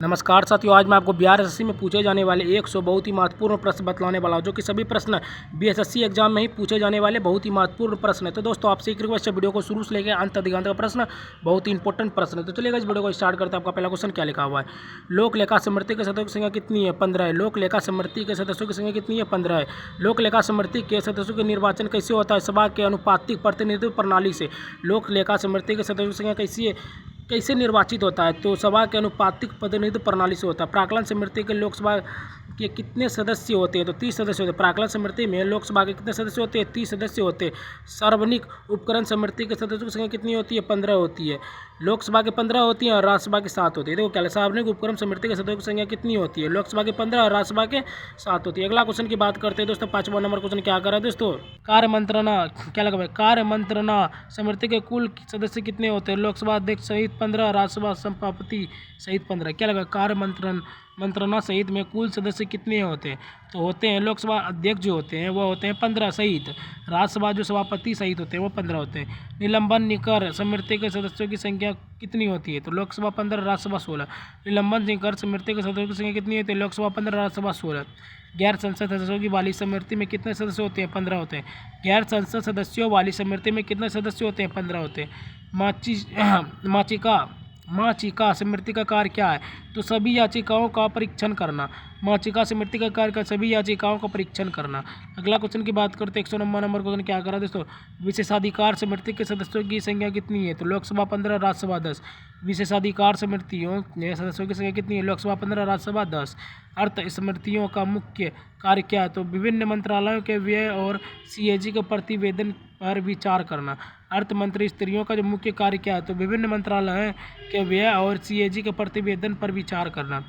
नमस्कार साथियों, आज मैं आपको बिहार एसएससी में पूछे जाने वाले 100 बहुत ही महत्वपूर्ण प्रश्न बतलाने वाला हूं, जो कि सभी प्रश्न बीएसएससी एग्जाम में ही पूछे जाने वाले बहुत ही महत्वपूर्ण प्रश्न है। तो दोस्तों, आपसे एक रिक्वेस्ट है, वीडियो को शुरू से लेकर अंत तक दिखाने का प्रश्न बहुत ही इंपॉर्टेंट प्रश्न है। तो चलिएगा इस वीडियो को स्टार्ट करते हैं। आपका पहला क्वेश्चन क्या लिखा हुआ है? लोक लेखा समिति के सदस्यों की संख्या कितनी है? 15 है। लोक लेखा समिति के सदस्यों की संख्या कितनी है? 15 है। लोक लेखा समिति के सदस्यों के निर्वाचन कैसे होता है? सभा के अनुपातिक प्रतिनिधित्व प्रणाली से। लोक लेखा समिति के सदस्यों की संख्या कैसे निर्वाचित होता है? तो सभा के अनुपातिक प्रतिनिधित्व प्रणाली से होता है। प्राक्कलन समिति के लोकसभा के कितने सदस्य होते हैं? तो 30 सदस्य होते हैं। प्राक्कलन समिति में लोकसभा के कितने सदस्य होते हैं? 30 सदस्य होते हैं। सार्वजनिक उपकरण समिति के सदस्यों की संख्या कितनी होती है? 15 होती है। लोकसभा के 15 होती है और राज्यसभा के 7 होती है। देखो क्या, सार्वजनिक उपक्रम समिति के सदस्यों की संख्या कितनी होती है? लोकसभा के 15 और राज्यसभा के 7 होती है। अगला क्वेश्चन की बात करते हैं दोस्तों। 5वां नंबर क्वेश्चन क्या कर रहा है दोस्तों? कार्य मंत्रणा क्या लगा भाई? कार्य मंत्रणा समिति के कुल सदस्य कितने होते हैं? लोकसभा अध्यक्ष सहित 15, राज्यसभा सभापति सहित 15। क्या लगा? कार्य मंत्रणा सहित में कुल सदस्य कितने होते हैं? तो होते हैं, लोकसभा अध्यक्ष जो होते हैं वो होते हैं 15 सहित, राज्यसभा जो सभापति सहित होते हैं वो 15 होते हैं। निलंबन निकर समिति के सदस्यों की संख्या कितनी होती है? तो लोकसभा 15, राज्यसभा 16। निलंबन निकर समिति के सदस्यों की संख्या कितनी होती है? लोकसभा 15, राज्यसभा 16। गैर संसद सदस्यों की वाली समिति में कितने सदस्य होते हैं? 15 होते हैं। गैर संसद सदस्यों वाली समिति में कितने सदस्य होते हैं? 15 होते हैं। माचिका समिति का कार्य क्या है? तो सभी याचिकाओं का परीक्षण करना। माचिका समिति का कार्य का सभी याचिकाओं का परीक्षण करना। अगला क्वेश्चन की बात करते हैं। 109 नंबर क्वेश्चन क्या करा दोस्तों? विशेषाधिकार समिति के सदस्यों की संख्या कितनी है? तो लोकसभा 15, राज्यसभा 10। विशेषाधिकार समितियों के सदस्यों की संख्या कितनी है? लोकसभा 15, राज्यसभा 10। अर्थ समितियों का मुख्य कार्य क्या है? तो विभिन्न मंत्रालयों के व्यय और सीएजी के प्रतिवेदन पर विचार करना। अर्थ मंत्री स्त्रियों का जो मुख्य कार्य क्या है? तो विभिन्न मंत्रालयों के व्यय और सीएजी के प्रतिवेदन पर विचार करना।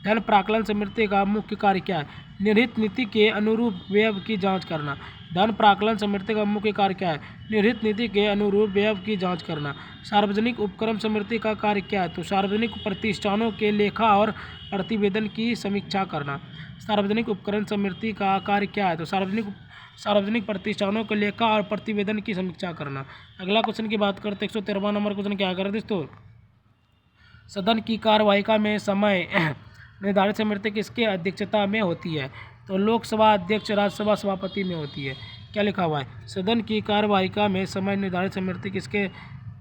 धन प्राक्कलन समिति का मुख्य कार्य क्या है? निर्धारित नीति के अनुरूप व्यय की जांच करना। धन प्राक्कलन समिति का मुख्य कार्य क्या है? निर्धारित नीति के अनुरूप व्यय की जांच करना। सार्वजनिक उपक्रम समिति का कार्य क्या है? तो सार्वजनिक प्रतिष्ठानों के लेखा और प्रतिवेदन की समीक्षा करना। सार्वजनिक उपक्रम समिति का कार्य क्या है? तो सार्वजनिक प्रतिष्ठानों के लेखा और प्रतिवेदन की समीक्षा करना। अगला क्वेश्चन की बात करते हैं। 113वां नंबर क्वेश्चन क्या कर रहे दोस्तों? सदन की कार्यवाही में समय निर्धारित समिति किसके अध्यक्षता में होती है? तो लोकसभा अध्यक्ष, राज्यसभा सभापति में होती है। क्या लिखा हुआ है? सदन की कार्यवाही में समय निर्धारित समिति किसके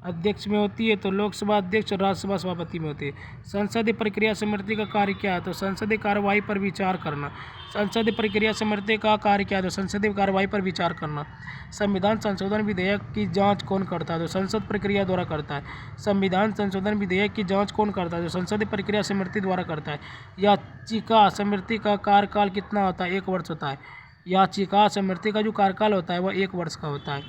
अध्यक्ष में होती है? तो लोकसभा अध्यक्ष और राज्यसभा सभापति में होती है। संसदीय प्रक्रिया समिति का कार्य क्या है? तो संसदीय कार्यवाही पर विचार करना। संसदीय प्रक्रिया समिति का कार्य क्या है? तो संसदीय कार्यवाही पर विचार करना। संविधान संशोधन विधेयक की जांच कौन करता है? तो संसद प्रक्रिया द्वारा करता है। संविधान संशोधन विधेयक की जांच कौन करता है? तो संसदीय प्रक्रिया समिति द्वारा करता है। याचिका समिति का कार्यकाल कितना होता है? 1 वर्ष होता है। याचिका समिति का जो कार्यकाल होता है वह 1 वर्ष का होता है।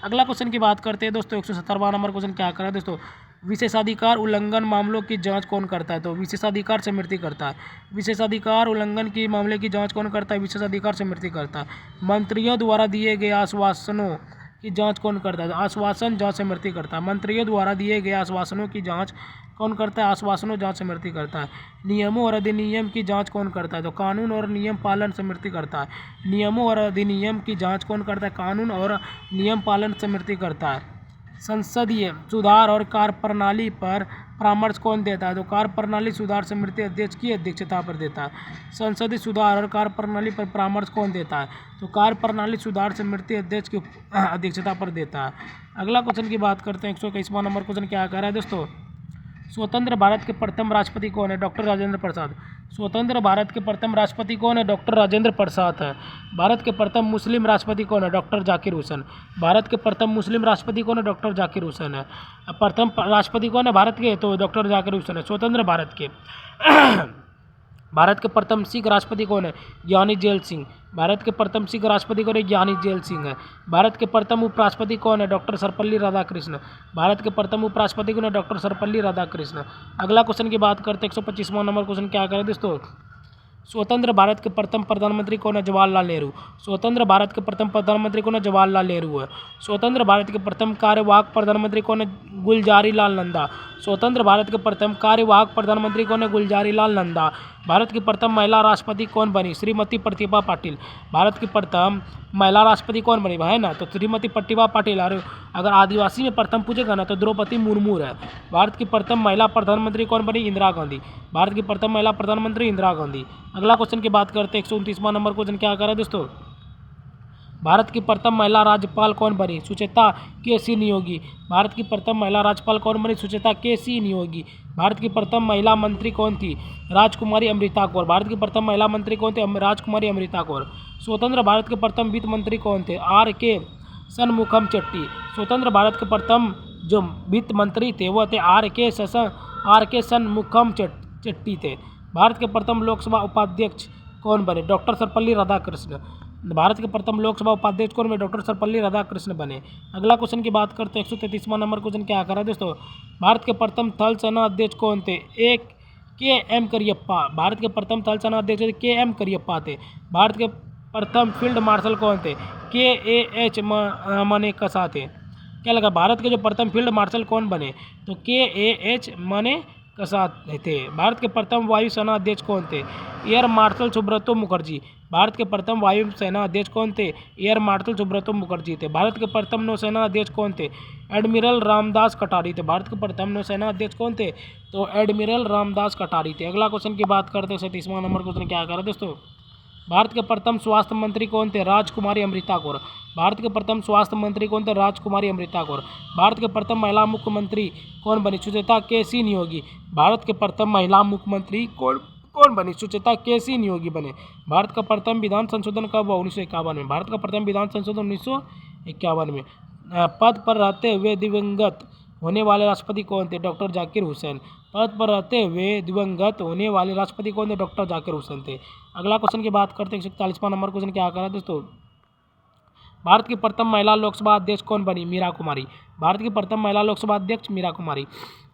अगला क्वेश्चन की बात करते हैं दोस्तों। 117वां नंबर क्वेश्चन क्या कर रहा है दोस्तों? विशेषाधिकार उल्लंघन मामलों की जांच कौन करता है? तो विशेषाधिकार समिति करता है। विशेषाधिकार उल्लंघन की मामले की जांच कौन करता है? विशेषाधिकार समिति करता है। मंत्रियों द्वारा दिए गए आश्वासनों की जांच कौन करता है? तो आश्वासन जांच समिति करता है। मंत्रियों द्वारा दिए गए आश्वासनों की जांच कौन करता है? आश्वासनों जांच समिति करता है। नियमों और अधिनियम की जांच कौन करता है? तो कानून और नियम पालन समिति करता है। नियमों और अधिनियम की जांच कौन करता है? कानून और नियम पालन समिति करता है। संसदीय सुधार और कार्यप्रणाली पर परामर्श कौन देता है? तो कार्यप्रणाली सुधार समिति अध्यक्ष की अध्यक्षता पर देता है। संसदीय सुधार और कार्यप्रणाली पर परामर्श कौन देता है? तो कार्यप्रणाली सुधार समिति अध्यक्ष की अध्यक्षता पर देता है। अगला क्वेश्चन की बात करते हैं। 121वां नंबर क्वेश्चन क्या कह रहा है दोस्तों? स्वतंत्र भारत के प्रथम राष्ट्रपति कौन है? डॉक्टर राजेंद्र प्रसाद। स्वतंत्र भारत के प्रथम राष्ट्रपति कौन है? डॉक्टर राजेंद्र प्रसाद है। भारत के प्रथम मुस्लिम राष्ट्रपति कौन है? डॉक्टर जाकिर हुसैन। भारत के प्रथम मुस्लिम राष्ट्रपति कौन है? डॉक्टर जाकिर हुसैन है। प्रथम राष्ट्रपति कौन है भारत के? तो डॉक्टर जाकिर हुसैन है। स्वतंत्र भारत के भारत के प्रथम सिख राष्ट्रपति कौन है? ज्ञानी जेल सिंह। भारत के प्रथम सिख राष्ट्रपति कौन है? ज्ञानी जेल सिंह है। भारत के प्रथम उपराष्ट्रपति कौन है? डॉक्टर सर्वपल्ली राधाकृष्ण। भारत के प्रथम उपराष्ट्रपति कौन है? डॉक्टर सर्वपल्ली राधाकृष्ण। अगला क्वेश्चन की बात करते हैं। 125वां नंबर क्वेश्चन क्या करें दोस्तों? स्वतंत्र भारत के प्रथम प्रधानमंत्री कौन है? जवाहरलाल नेहरू। स्वतंत्र भारत के प्रथम प्रधानमंत्री कौन है? जवाहरलाल नेहरू है। स्वतंत्र भारत के प्रथम कार्यवाहक प्रधानमंत्री कौन है? गुलजारीलाल नंदा। स्वतंत्र भारत के प्रथम कार्यवाहक प्रधानमंत्री कौन है? गुलजारीलाल नंदा। भारत की प्रथम महिला राष्ट्रपति कौन बनी? श्रीमती प्रतिभा पाटिल। भारत की प्रथम महिला राष्ट्रपति कौन बनी है ना? तो श्रीमती प्रतिभा पाटिल। और अगर आदिवासी में प्रथम पूछेगा ना तो द्रौपदी मुर्मू है। भारत की प्रथम महिला प्रधानमंत्री कौन बनी? इंदिरा गांधी। भारत की प्रथम महिला प्रधानमंत्री इंदिरा गांधी। अगला क्वेश्चन की बात करते हैं 129वां नंबर क्वेश्चन क्या कर रहा है दोस्तों? भारत की प्रथम महिला राज्यपाल कौन बनी? सुचेता केसी नियोगी। भारत की प्रथम महिला राज्यपाल कौन बनी? सुचेता केसी नियोगी। भारत की प्रथम महिला मंत्री कौन थी? राजकुमारी अमृता कौर। भारत की प्रथम महिला मंत्री कौन थे? राजकुमारी अमृता कौर। स्वतंत्र भारत के प्रथम वित्त मंत्री कौन थे? आर के शनमुखम चेट्टी। स्वतंत्र भारत के प्रथम जो वित्त मंत्री थे वो थे आर के शनमुखम चेट्टी थे। भारत के प्रथम लोकसभा उपाध्यक्ष कौन बने? डॉक्टर सर्वपल्ली राधाकृष्ण। भारत के प्रथम लोकसभा उपाध्यक्ष कौन बने? डॉक्टर सर्वपल्ली राधाकृष्ण बने। अगला क्वेश्चन की बात करते हैं 133वां नंबर क्वेश्चन क्या कर रहा है दोस्तों? भारत के प्रथम थल सेना अध्यक्ष कौन थे? एक के एम करियप्पा। भारत के प्रथम थल सेना अध्यक्ष के एम करियप्पा थे। भारत के प्रथम फील्ड मार्शल कौन थे? के ए एच मानेकशॉ थे। क्या लगा? भारत के जो प्रथम फील्ड मार्शल कौन बने? तो के ए एच मानेकशॉ थे। भारत के प्रथम वायु सेना अध्यक्ष कौन थे? Air marshal Subroto Mukherjee. भारत के प्रथम वायु सेना अध्यक्ष कौन थे? एयर मार्शल सुब्रतो मुखर्जी थे। भारत के प्रथम नौसेना अध्यक्ष कौन थे? एडमिरल रामदास कटारी थे। भारत के प्रथम नौसेना अध्यक्ष कौन थे? तो एडमिरल रामदास कटारी थे। अगला क्वेश्चन की बात करते हैं 37वां नंबर क्वेश्चन क्या कर रहा है दोस्तों? भारत के प्रथम स्वास्थ्य मंत्री कौन थे? राजकुमारी अमृता कौर। भारत के प्रथम स्वास्थ्य मंत्री कौन थे? राजकुमारी अमृता कौर। भारत के प्रथम महिला मुख्यमंत्री कौन बनी? सुचेता केसी नियोगी। भारत के प्रथम महिला मुख्यमंत्री कौन बनी? सुचेता केसी नियोगी बने। भारत का प्रथम विधान संशोधन कब हुआ? 1951 में। भारत का प्रथम विधान संशोधन 1951 में। पद पर रहते हुए दिवंगत होने वाले राष्ट्रपति कौन थे? डॉक्टर जाकिर हुसैन। पद पर रहते हुए दिवंगत होने वाले राष्ट्रपति कौन थे? डॉक्टर जाकिर हुसैन थे। अगला क्वेश्चन की बात करते हैं 141वां नंबर क्वेश्चन क्या कर रहा है दोस्तों? भारत की प्रथम महिला लोकसभा अध्यक्ष कौन बनी? मीरा कुमारी। भारत की प्रथम महिला लोकसभा अध्यक्ष मीरा कुमारी।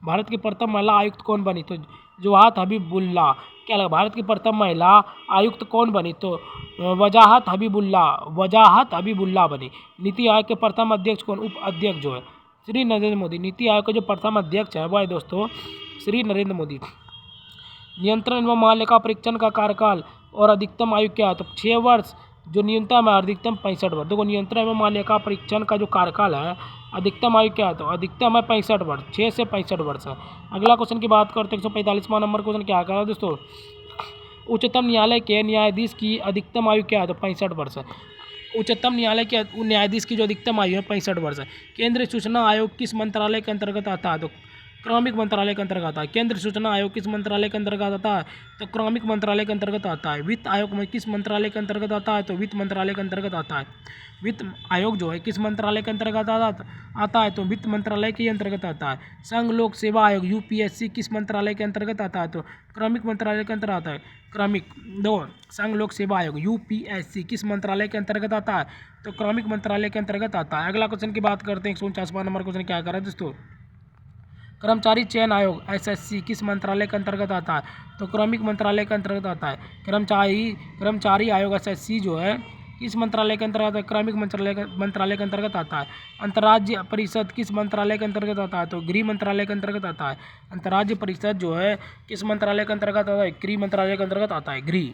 भारत की प्रथम महिला आयुक्त कौन बनी? तो वजाहत हबीबुल्ला। क्या लगा? भारत की प्रथम महिला आयुक्त कौन बनी? तो वजाहत हबीबुल्ला बनी। नीति आयोग के प्रथम अध्यक्ष कौन? उप अध्यक्ष जो है श्री नरेंद्र मोदी। नीति आयोग के जो प्रथम अध्यक्ष है वो है दोस्तों श्री नरेंद्र मोदी। नियंत्रण एवं महालेखा परीक्षण का कार्यकाल और अधिकतम आयु क्या है? तो 6 वर्ष जो न्यूनतम है, अधिकतम 65 वर्ष। देखो नियंत्रण एवं महालेखा परीक्षण का जो कार्यकाल है, अधिकतम आयु क्या है? तो अधिकतम है 65 वर्ष, 6 से 65 वर्ष है। अगला क्वेश्चन की बात करते हैं 145वां नंबर क्वेश्चन क्या कर रहा है दोस्तों? उच्चतम न्यायालय के न्यायाधीश की अधिकतम आयु क्या है? तो 65 वर्ष है। उच्चतम न्यायालय के न्यायाधीश की जो अधिकतम आयु है 65 वर्ष है। केंद्रीय सूचना आयोग किस मंत्रालय के अंतर्गत आता है? तो क्रमिक मंत्रालय के अंतर्गत आता है। केंद्रीय सूचना आयोग किस मंत्रालय के अंतर्गत आता है? तो क्रमिक मंत्रालय के अंतर्गत आता है। वित्त आयोग में किस मंत्रालय के अंतर्गत आता है? तो वित्त मंत्रालय के अंतर्गत आता है। वित्त आयोग जो है किस मंत्रालय के अंतर्गत आता है? तो वित्त मंत्रालय के अंतर्गत आता है। संघ लोक सेवा आयोग यूपीएससी किस मंत्रालय के अंतर्गत आता है? तो क्रमिक मंत्रालय के अंतर्गत आता है। क्रमिक दो संघ लोक सेवा आयोग यूपीएससी किस मंत्रालय के अंतर्गत आता है? तो क्रमिक मंत्रालय के अंतर्गत आता है। अगला क्वेश्चन की बात करते हैं 149वां नंबर क्वेश्चन क्या कर रहा है दोस्तों? कर्मचारी चयन आयोग एसएससी किस मंत्रालय के अंतर्गत आता है? तो क्रमिक मंत्रालय के अंतर्गत आता है। कर्मचारी आयोग एसएससी जो है किस मंत्रालय के अंतर्गत? क्रमिक मंत्रालय के अंतर्गत आता है। अंतर्राज्य परिषद किस मंत्रालय के अंतर्गत आता है? तो गृह मंत्रालय के अंतर्गत आता है। अंतर्राज्य परिषद जो है किस मंत्रालय के अंतर्गत आता है? गृह मंत्रालय के अंतर्गत आता है। गृह।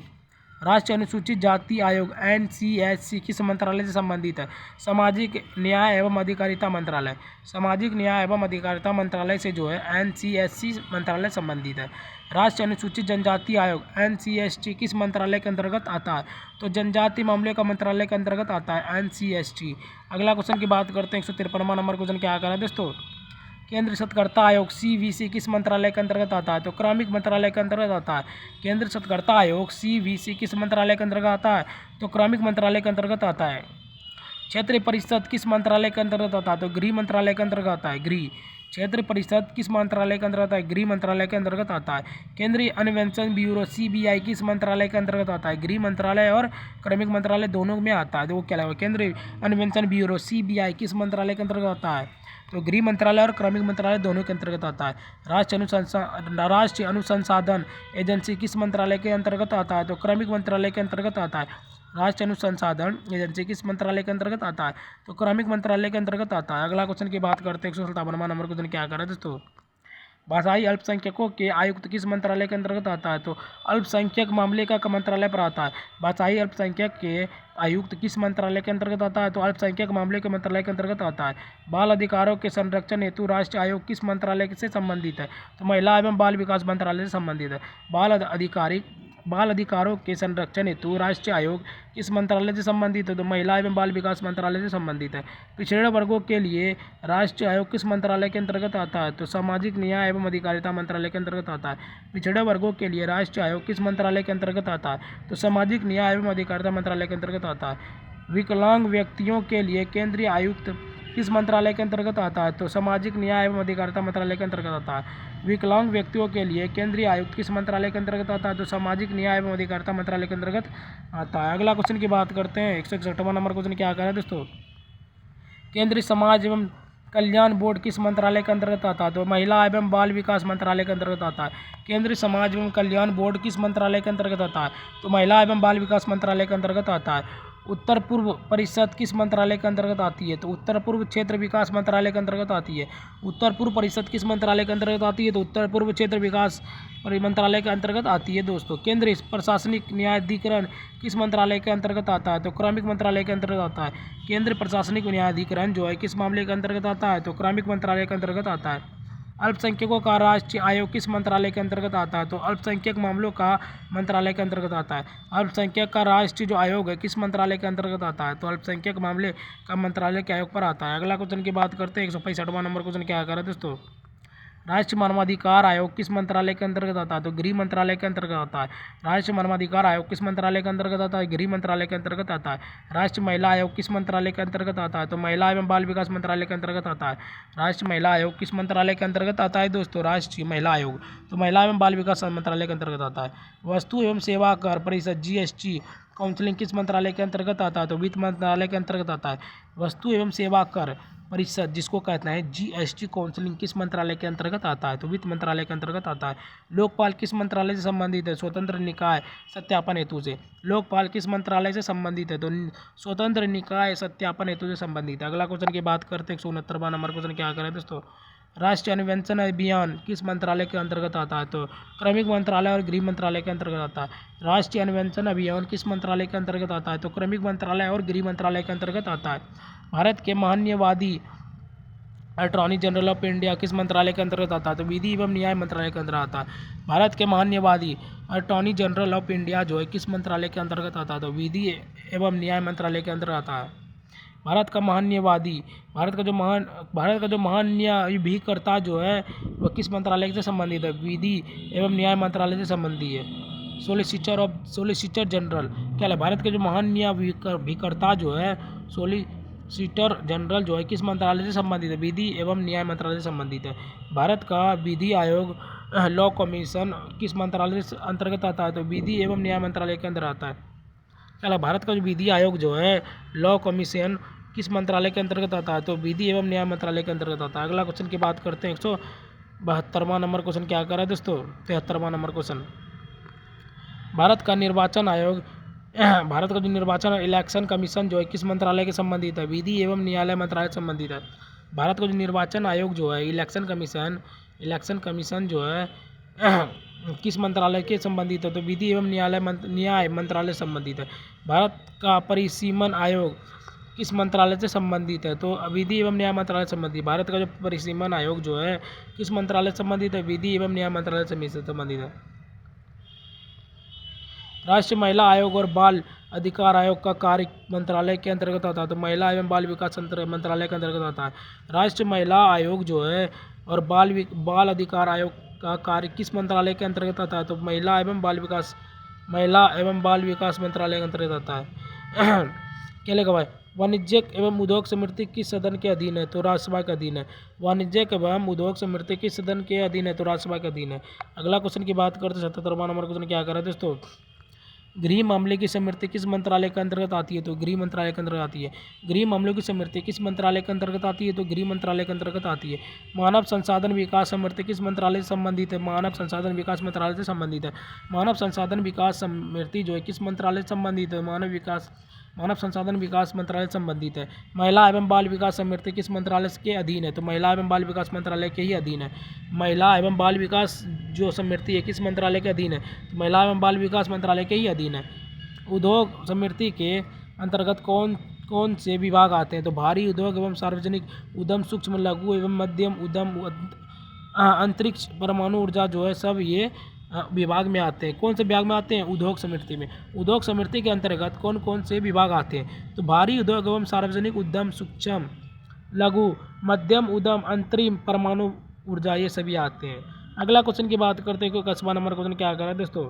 राष्ट्रीय अनुसूचित जाति आयोग एनसीएससी किस मंत्रालय से संबंधित है? सामाजिक न्याय एवं अधिकारिता मंत्रालय। सामाजिक न्याय एवं अधिकारिता मंत्रालय से जो है एनसीएससी मंत्रालय संबंधित है। राष्ट्रीय अनुसूचित जनजाति आयोग एनसीएसटी किस मंत्रालय के अंतर्गत आता है? तो जनजाति मामले का मंत्रालय के अंतर्गत आता है एनसीएसटी। अगला क्वेश्चन की बात करते हैं 153वां नंबर क्वेश्चन क्या कर रहा है दोस्तों? केंद्रीय सतर्कता आयोग सीवीसी किस मंत्रालय के अंतर्गत आता है? तो क्रमिक मंत्रालय के अंतर्गत आता है। केंद्रीय सतर्कता आयोग सीवीसी किस मंत्रालय के अंतर्गत आता है? तो क्रमिक मंत्रालय के अंतर्गत आता है। क्षेत्रीय परिषद किस मंत्रालय के अंतर्गत आता है? तो गृह मंत्रालय के अंतर्गत आता है। गृह। क्षेत्रीय परिषद किस मंत्रालय के अंतर्गत आता है? गृह मंत्रालय के अंतर्गत आता है। केंद्रीय अन्वेषण ब्यूरो सीबीआई किस मंत्रालय के अंतर्गत आता है? गृह मंत्रालय और क्रमिक मंत्रालय दोनों में आता है। वो क्या लगेगा? केंद्रीय अन्वेषण ब्यूरो सीबीआई किस मंत्रालय के अंतर्गत आता है? तो गृह मंत्रालय और कार्मिक मंत्रालय दोनों के अंतर्गत आता है। राष्ट्रीय अनुसंधान एजेंसी किस मंत्रालय के अंतर्गत आता है? तो कार्मिक मंत्रालय के अंतर्गत आता है। राष्ट्रीय अनुसंधान एजेंसी किस मंत्रालय के अंतर्गत आता है? तो कार्मिक मंत्रालय के अंतर्गत आता है। अगला क्वेश्चन की बात करते हैं 157वां नंबर क्वेश्चन क्या कर रहा है दोस्तों? भाषाई अल्पसंख्यकों के आयुक्त किस मंत्रालय के अंतर्गत आता है? तो अल्पसंख्यक मामले का मंत्रालय पर आता है। भाषाई अल्पसंख्यक के आयुक्त किस मंत्रालय के अंतर्गत आता है? तो अल्पसंख्यक मामले के मंत्रालय के अंतर्गत आता है। बाल अधिकारों के संरक्षण हेतु राष्ट्रीय आयोग किस मंत्रालय से संबंधित है? तो महिला एवं बाल विकास मंत्रालय से संबंधित है। बाल अधिकारों के संरक्षण हेतु राष्ट्रीय आयोग किस मंत्रालय से संबंधित है? तो महिला एवं बाल विकास मंत्रालय से संबंधित है। पिछड़े वर्गों के लिए राष्ट्रीय आयोग किस मंत्रालय के अंतर्गत आता है? तो सामाजिक न्याय एवं अधिकारिता मंत्रालय के अंतर्गत आता है। पिछड़े वर्गों के लिए राष्ट्रीय आयोग किस मंत्रालय के अंतर्गत आता है? तो सामाजिक न्याय एवं अधिकारिता मंत्रालय के अंतर्गत आता है। विकलांग व्यक्तियों के लिए केंद्रीय आयुक्त किस मंत्रालय के अंतर्गत आता है? तो सामाजिक न्याय एवं अधिकारिता मंत्रालय के अंतर्गत आता है। विकलांग व्यक्तियों के लिए केंद्रीय आयुक्त किस मंत्रालय के अंतर्गत आता है? तो सामाजिक न्याय एवं अधिकारिता मंत्रालय के अंतर्गत आता है। अगला क्वेश्चन की बात करते हैं 161वां नंबर क्वेश्चन क्या कर रहा है दोस्तों? केंद्रीय समाज एवं कल्याण बोर्ड किस मंत्रालय के अंतर्गत आता है? तो महिला एवं बाल विकास मंत्रालय के अंतर्गत आता है। केंद्रीय समाज एवं कल्याण बोर्ड किस मंत्रालय के अंतर्गत आता है? तो महिला एवं बाल विकास मंत्रालय के अंतर्गत आता है। उत्तर पूर्व परिषद किस मंत्रालय के अंतर्गत आती है? तो उत्तर पूर्व क्षेत्र विकास मंत्रालय के अंतर्गत आती है। उत्तर पूर्व परिषद किस मंत्रालय के अंतर्गत आती है? तो उत्तर पूर्व क्षेत्र विकास मंत्रालय के अंतर्गत आती है दोस्तों। केंद्रीय प्रशासनिक न्यायाधिकरण किस मंत्रालय के अंतर्गत आता है? तो कार्मिक मंत्रालय के अंतर्गत आता है। केंद्रीय प्रशासनिक न्यायाधिकरण जो है किस मामले के अंतर्गत आता है? तो कार्मिक मंत्रालय के अंतर्गत आता है। अल्पसंख्यकों का राष्ट्रीय आयोग किस मंत्रालय के अंतर्गत आता है? तो अल्पसंख्यक मामलों का मंत्रालय के अंतर्गत आता है। अल्पसंख्यक का राष्ट्रीय जो आयोग है किस मंत्रालय के अंतर्गत आता है? तो अल्पसंख्यक मामले का मंत्रालय के आयोग पर आता है। अगला क्वेश्चन की बात करते हैं 165वां नंबर क्वेश्चन क्या कर रहा है दोस्तों? राष्ट्रीय मानवाधिकार आयोग किस मंत्रालय के अंतर्गत आता है? तो गृह मंत्रालय के अंतर्गत आता है। राष्ट्रीय मानवाधिकार आयोग किस मंत्रालय के अंतर्गत आता है? गृह मंत्रालय के अंतर्गत आता है। राष्ट्रीय महिला आयोग किस मंत्रालय के अंतर्गत आता है? तो महिला एवं बाल विकास मंत्रालय के अंतर्गत आता है। राष्ट्रीय महिला आयोग किस मंत्रालय के अंतर्गत आता है दोस्तों? राष्ट्रीय महिला आयोग तो महिला एवं बाल विकास मंत्रालय के अंतर्गत आता है। वस्तु एवं सेवा कर परिषद GST काउंसिलिंग किस मंत्रालय के अंतर्गत आता है? तो वित्त मंत्रालय के अंतर्गत आता है। वस्तु एवं सेवा कर परिषद जिसको कहते हैं GST काउंसिलिंग किस मंत्रालय के अंतर्गत आता है? तो वित्त मंत्रालय के अंतर्गत आता है। लोकपाल किस मंत्रालय से संबंधित है? स्वतंत्र निकाय सत्यापन हेतु से। लोकपाल किस मंत्रालय से संबंधित है? तो स्वतंत्र निकाय सत्यापन हेतु से संबंधित है। अगला क्वेश्चन की बात करते हैं 169वां नंबर क्वेश्चन क्या करें दोस्तों? राष्ट्रीय अनुवेंशन अभियान किस मंत्रालय के अंतर्गत आता है? तो कार्मिक मंत्रालय और गृह मंत्रालय के अंतर्गत आता है। राष्ट्रीय अनुवेंशन अभियान किस मंत्रालय के अंतर्गत आता है? तो कार्मिक मंत्रालय और गृह मंत्रालय के अंतर्गत आता है। भारत के माननीयवादी अटॉर्नी जनरल ऑफ इंडिया किस मंत्रालय के अंतर्गत आता है? तो विधि एवं न्याय मंत्रालय के अंतर्गत आता है। भारत के माननीयवादी अटॉर्नी जनरल ऑफ इंडिया जो है किस मंत्रालय के अंतर्गत आता है? तो विधि एवं न्याय मंत्रालय के अंतर्गत आता है। भारत का महान्यायवादी भारत का जो महान्यायाधिकर्ता जो है वह किस मंत्रालय से संबंधित है? विधि एवं न्याय मंत्रालय से संबंधित है। सोलिसिटर जनरल क्या है? भारत के जो महान्यायाधिकर्ता जो है सोलिसिटर जनरल जो है किस मंत्रालय से संबंधित है? विधि एवं न्याय मंत्रालय से संबंधित है। भारत का विधि आयोग लॉ कमीशन किस मंत्रालय से अंतर्गत आता है? तो विधि एवं न्याय मंत्रालय के अंदर आता है। चला भारत का जो विधि आयोग जो है लॉ कमीशन किस मंत्रालय के अंतर्गत आता है? तो विधि एवं न्याय मंत्रालय के अंतर्गत आता है। अगला क्वेश्चन की बात करते हैं 172वां नंबर क्वेश्चन क्या कर रहा है दोस्तों? 73वां नंबर क्वेश्चन। भारत का जो निर्वाचन इलेक्शन कमीशन जो है किस मंत्रालय के संबंधित है? विधि एवं न्यायालय मंत्रालय से संबंधित है। भारत का जो निर्वाचन आयोग जो है इलेक्शन कमीशन जो है किस मंत्रालय के संबंधित है? तो विधि एवं न्याय मंत्रालय से संबंधित है। भारत का परिसीमन आयोग किस मंत्रालय से संबंधित है? तो विधि एवं न्याय मंत्रालय से संबंधित। भारत का जो परिसीमन आयोग जो है किस मंत्रालय से संबंधित है? विधि एवं न्याय मंत्रालय से संबंधित है। राष्ट्रीय महिला आयोग और बाल अधिकार आयोग का कार्य मंत्रालय के अंतर्गत आता है। तो महिला एवं बाल विकास मंत्रालय के अंतर्गत आता है। राष्ट्रीय महिला आयोग जो है और बाल अधिकार आयोग का कार्य किस मंत्रालय के अंतर्गत आता है? तो महिला एवं बाल विकास मंत्रालय के अंतर्गत आता है। क्या लिखा हुआ है? वाणिज्यिक एवं उद्योग समृद्धि किस सदन के अधीन है? तो राज्यसभा के अधीन है। वाणिज्यिक एवं उद्योग समृद्धि किस सदन के अधीन है? तो राज्यसभा के अधीन है। अगला क्वेश्चन की बात करते हैं 77वां नंबर क्वेश्चन क्या कर रहा है दोस्तों? गृह मामले की समृद्धि किस मंत्रालय के अंतर्गत आती है? तो गृह मंत्रालय के अंतर्गत आती है। गृह मामलों की समृद्धि किस मंत्रालय के अंतर्गत आती है? तो गृह मंत्रालय के अंतर्गत आती है। मानव संसाधन विकास समृद्धि किस मंत्रालय से संबंधित है? मानव संसाधन विकास मंत्रालय से संबंधित है। मानव संसाधन विकास समृद्धि जो है किस मंत्रालय से संबंधित है? मानव संसाधन विकास मंत्रालय से संबंधित है। महिला एवं बाल विकास समृद्धि किस मंत्रालय के अधीन है? तो महिला एवं बाल विकास मंत्रालय के ही अधीन है। महिला एवं बाल विकास जो समृद्धि है किस मंत्रालय के अधीन है? तो महिला एवं बाल विकास मंत्रालय के ही अधीन है। उद्योग समृद्धि के अंतर्गत कौन कौन से विभाग आते हैं? तो भारी उद्योग एवं सार्वजनिक उद्यम, सूक्ष्म लघु एवं मध्यम उद्यम, अंतरिक्ष, परमाणु ऊर्जा जो है सब ये विभाग में आते हैं। कौन से विभाग में आते हैं? उद्योग समृद्धि में। उद्योग समृद्धि के अंतर्गत कौन कौन से विभाग आते हैं? तो भारी उद्योग एवं सार्वजनिक उद्यम, सूक्ष्म लघु मध्यम उद्यम, अंतरिम, परमाणु ऊर्जा ये सभी आते हैं। अगला क्वेश्चन की बात करते हैं। 10वां नंबर क्वेश्चन क्या कर रहा है दोस्तों?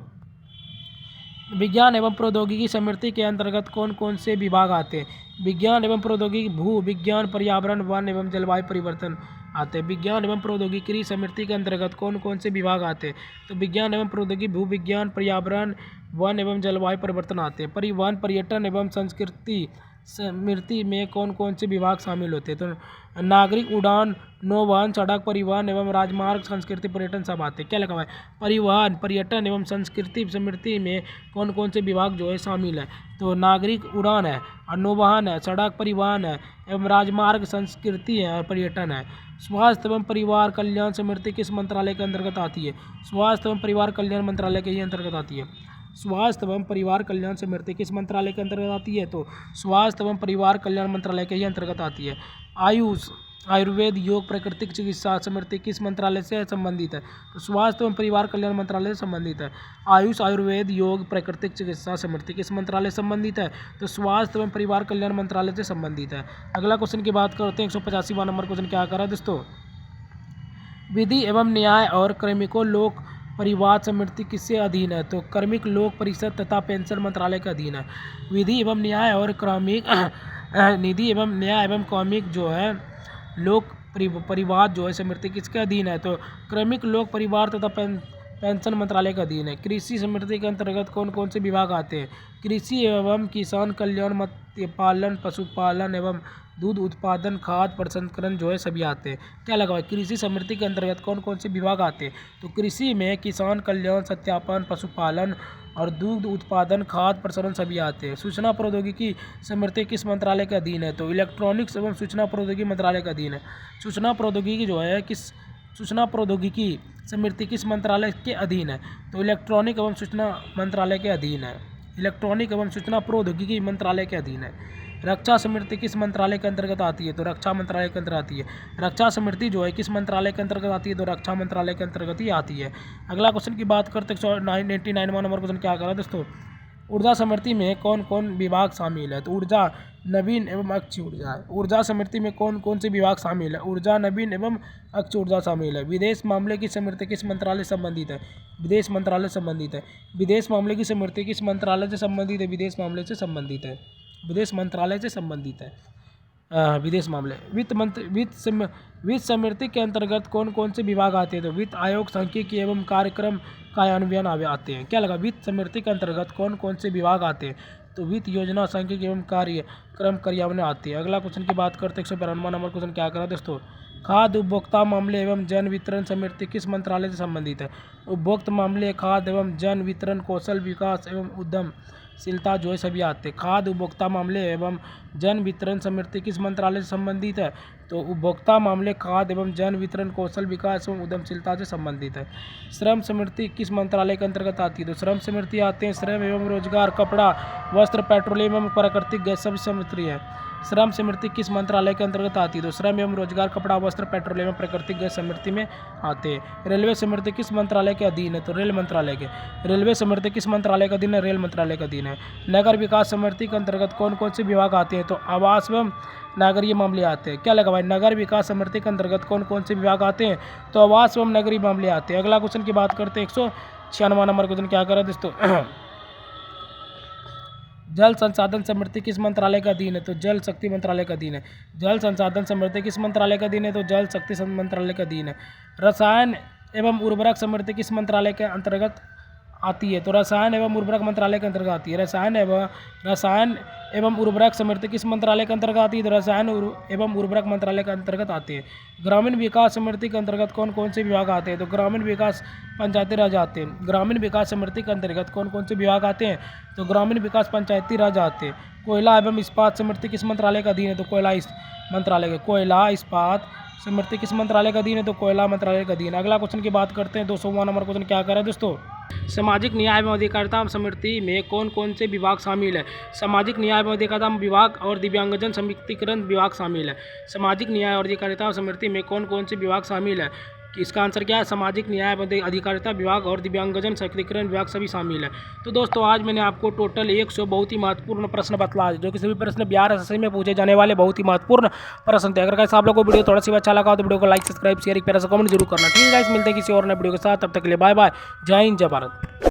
विज्ञान एवं प्रौद्योगिकी समृद्धि के अंतर्गत कौन कौन से विभाग आते हैं? विज्ञान एवं प्रौद्योगिकी, भू विज्ञान, पर्यावरण, वन एवं जलवायु परिवर्तन आते हैं। विज्ञान एवं प्रौद्योगिकी समृद्धि के अंतर्गत कौन कौन से विभाग आते हैं? तो विज्ञान एवं प्रौद्योगिकी, भू विज्ञान, पर्यावरण, वन एवं जलवायु परिवर्तन आते हैं। परिवहन, पर्यटन एवं संस्कृति समृद्धि में कौन कौन से विभाग शामिल होते हैं? तो नागरिक उड़ान, नौवहन, सड़क परिवहन एवं राजमार्ग, संस्कृति, पर्यटन सब आते हैं। क्या लगा हुआ है? परिवहन, पर्यटन एवं संस्कृति समृद्धि में कौन कौन से विभाग जो है शामिल है? तो नागरिक उड़ान है और नौवहन है, सड़क परिवहन है एवं राजमार्ग, संस्कृति है और पर्यटन है। स्वास्थ्य एवं परिवार कल्याण समृद्धि किस मंत्रालय के अंतर्गत आती है? स्वास्थ्य एवं परिवार कल्याण मंत्रालय के ही अंतर्गत आती है। स्वास्थ्य एवं परिवार कल्याण समृद्धि किस मंत्रालय के अंतर्गत आती है? तो स्वास्थ्य एवं परिवार कल्याण मंत्रालय के ही अंतर्गत आती है। आयुष, आयुर्वेद, योग, प्राकृतिक चिकित्सा समृद्धि किस मंत्रालय से संबंधित है? तो स्वास्थ्य एवं परिवार कल्याण मंत्रालय से संबंधित है। आयुष, आयुर्वेद, योग, प्राकृतिक चिकित्सा समृद्धि किस मंत्रालय से संबंधित है? तो स्वास्थ्य एवं परिवार कल्याण मंत्रालय से संबंधित है। अगला क्वेश्चन की बात करते हैं। 185वां नंबर क्वेश्चन क्या कर रहा है दोस्तों? विधि एवं न्याय और कार्मिकों लोक परिवाद समृद्धि किससे अधीन है? तो कार्मिक लोक परिषद तथा पेंशन मंत्रालय के अधीन है। विधि एवं न्याय और कार्मिक निधि एवं न्याय एवं कार्मिक जो है लोक परिवाद जो है समृद्धि किसके अधीन है? तो कार्मिक लोक परिवार तथा पेंशन मंत्रालय के अधीन है। कृषि समृद्धि के अंतर्गत कौन कौन से विभाग आते हैं? कृषि एवं किसान कल्याण, मत्स्य पालन, पशुपालन एवं दूध उत्पादन, खाद्य प्रसंस्करण जो है सभी आते हैं। क्या लगा हुआ है? कृषि समृद्धि के अंतर्गत कौन कौन से विभाग आते हैं? तो कृषि में किसान कल्याण, सत्यापन, पशुपालन और दूध उत्पादन, खाद्य प्रसंस्करण सभी आते हैं। सूचना प्रौद्योगिकी समृद्धि किस मंत्रालय के अधीन है? तो इलेक्ट्रॉनिक्स एवं सूचना प्रौद्योगिकी मंत्रालय के अधीन है। सूचना प्रौद्योगिकी जो है सूचना प्रौद्योगिकी समृद्धि किस मंत्रालय के अधीन है? तो इलेक्ट्रॉनिक एवं सूचना मंत्रालय के अधीन है। इलेक्ट्रॉनिक एवं सूचना प्रौद्योगिकी मंत्रालय के अधीन है। रक्षा समृद्धि किस मंत्रालय के अंतर्गत आती है? तो रक्षा मंत्रालय के अंतर्गत आती है। रक्षा समृद्धि जो है किस मंत्रालय के अंतर्गत आती है? तो रक्षा मंत्रालय के अंतर्गत ही आती है। अगला क्वेश्चन की बात करते हैं। 189वां नंबर क्वेश्चन क्या कर रहा है दोस्तों? ऊर्जा समृद्धि में कौन कौन विभाग शामिल है? तो ऊर्जा, नवीन एवं अक्षय ऊर्जा है। ऊर्जा समृद्धि में कौन कौन से विभाग शामिल है? ऊर्जा, नवीन एवं अक्षय ऊर्जा शामिल है। विदेश मामले की समृद्धि किस मंत्रालय से संबंधित है? विदेश मंत्रालय से संबंधित है। विदेश मामले की समृद्धि किस मंत्रालय से संबंधित है? विदेश मामले से संबंधित है। विदेश मंत्रालय से संबंधित है विदेश मामले। वित्त समृद्धि के अंतर्गत कौन कौन से विभाग आते हैं? तो वित्त आयोग, सांख्यिकी एवं कार्यक्रम कार्यान्वयन आते हैं। क्या लगा? वित्त समृद्धि के अंतर्गत कौन कौन से विभाग आते हैं? तो वित्त योजना, सांख्यिकी एवं कार्यक्रम कार्यान्वयन आते हैं। अगला क्वेश्चन की बात करते हैं। 192वां नंबर क्वेश्चन क्या करा दोस्तों? खाद्य उपभोक्ता मामले एवं जन वितरण समृद्धि किस मंत्रालय से संबंधित है? उपभोक्ता मामले, खाद्य एवं जन वितरण, कौशल विकास एवं उद्यमशीलता जो है सभी आते हैं। खाद्य उपभोक्ता मामले एवं जन वितरण समृद्धि किस मंत्रालय से संबंधित है? तो उपभोक्ता मामले, खाद्य एवं जन वितरण, कौशल विकास एवं उद्यमशीलता से संबंधित है। श्रम समृद्धि किस मंत्रालय के अंतर्गत आती है? तो श्रम समृद्धि आते हैं श्रम एवं रोजगार, कपड़ा, वस्त्र, पेट्रोलियम एवं प्राकृतिक गैस सभी समृद्धि है। श्रम समृद्धि किस मंत्रालय के अंतर्गत आती है? तो श्रम एवं रोजगार, कपड़ा, वस्त्र, पेट्रोलियम एवं प्राकृतिक गैस समृद्धि में आते हैं। रेलवे समृद्धि किस मंत्रालय के अधीन है? तो रेल मंत्रालय के। रेलवे समृद्धि किस मंत्रालय के अधीन है? रेल मंत्रालय के अधीन है। नगर विकास समृद्धि के अंतर्गत कौन कौन से विभाग आते हैं? तो आवास एवं नागरिक मामले आते हैं। क्या लगा भाई? नगर विकास समृद्धि के अंतर्गत कौन कौन से विभाग आते हैं? तो आवास एवं नगरीय मामले आते हैं। अगला क्वेश्चन की बात करते हैं। 196वां नंबर क्वेश्चन क्या कर रहा है दोस्तों? जल संसाधन समृद्धि किस मंत्रालय का अधीन है? तो जल शक्ति मंत्रालय का अधीन है। जल संसाधन समृद्धि किस मंत्रालय का अधीन है? तो जल शक्ति मंत्रालय का अधीन है। रसायन एवं उर्वरक समृद्धि किस मंत्रालय के अंतर्गत आती है? तो रसायन एवं उर्वरक मंत्रालय के अंतर्गत आती है। रसायन एवं उर्वरक समिति किस मंत्रालय के अंतर्गत आती है? तो रसायन एवं उर्वरक मंत्रालय के अंतर्गत आती है। ग्रामीण विकास समिति के अंतर्गत कौन कौन से विभाग आते हैं? तो ग्रामीण विकास पंचायती राज आते हैं। ग्रामीण विकास समिति के अंतर्गत कौन कौन से विभाग आते हैं? तो ग्रामीण विकास पंचायती राज आते हैं। कोयला एवं इस्पात समिति किस मंत्रालय का अधीन है? तो कोयला कोयला इस्पात समिति किस मंत्रालय का अधीन है? तो कोयला मंत्रालय का अधीन। अगला क्वेश्चन की बात करते हैं। 200वां नंबर क्वेश्चन क्या कर रहा है दोस्तों? सामाजिक न्याय एवं अधिकारिता समिति में कौन कौन से विभाग शामिल है? सामाजिक न्याय एवं अधिकारिता विभाग और दिव्यांगजन सशक्तिकरण विभाग शामिल है। सामाजिक न्याय और अधिकारिता समिति में कौन कौन से विभाग शामिल है? इसका आंसर क्या है? सामाजिक न्याय एवं अधिकारिता विभाग और दिव्यांगजन सशक्तिकरण विभाग सभी शामिल है। तो दोस्तों आज मैंने आपको टोटल 100 बहुत ही महत्वपूर्ण प्रश्न बतलाए, जो कि सभी प्रश्न बिहार एसएससी में पूछे जाने वाले बहुत ही महत्वपूर्ण प्रश्न थे। अगर गाइस आप लोगों को वीडियो थोड़ा सा अच्छा लगा तो वीडियो को लाइक, सब्सक्राइब, शेयर, एक प्यारा सा कमेंट जरूर करना। ठीक है गाइस, मिलते हैं किसी और नए वीडियो के साथ, तब तक के लिए बाय बाय। जय हिंद, जय भारत।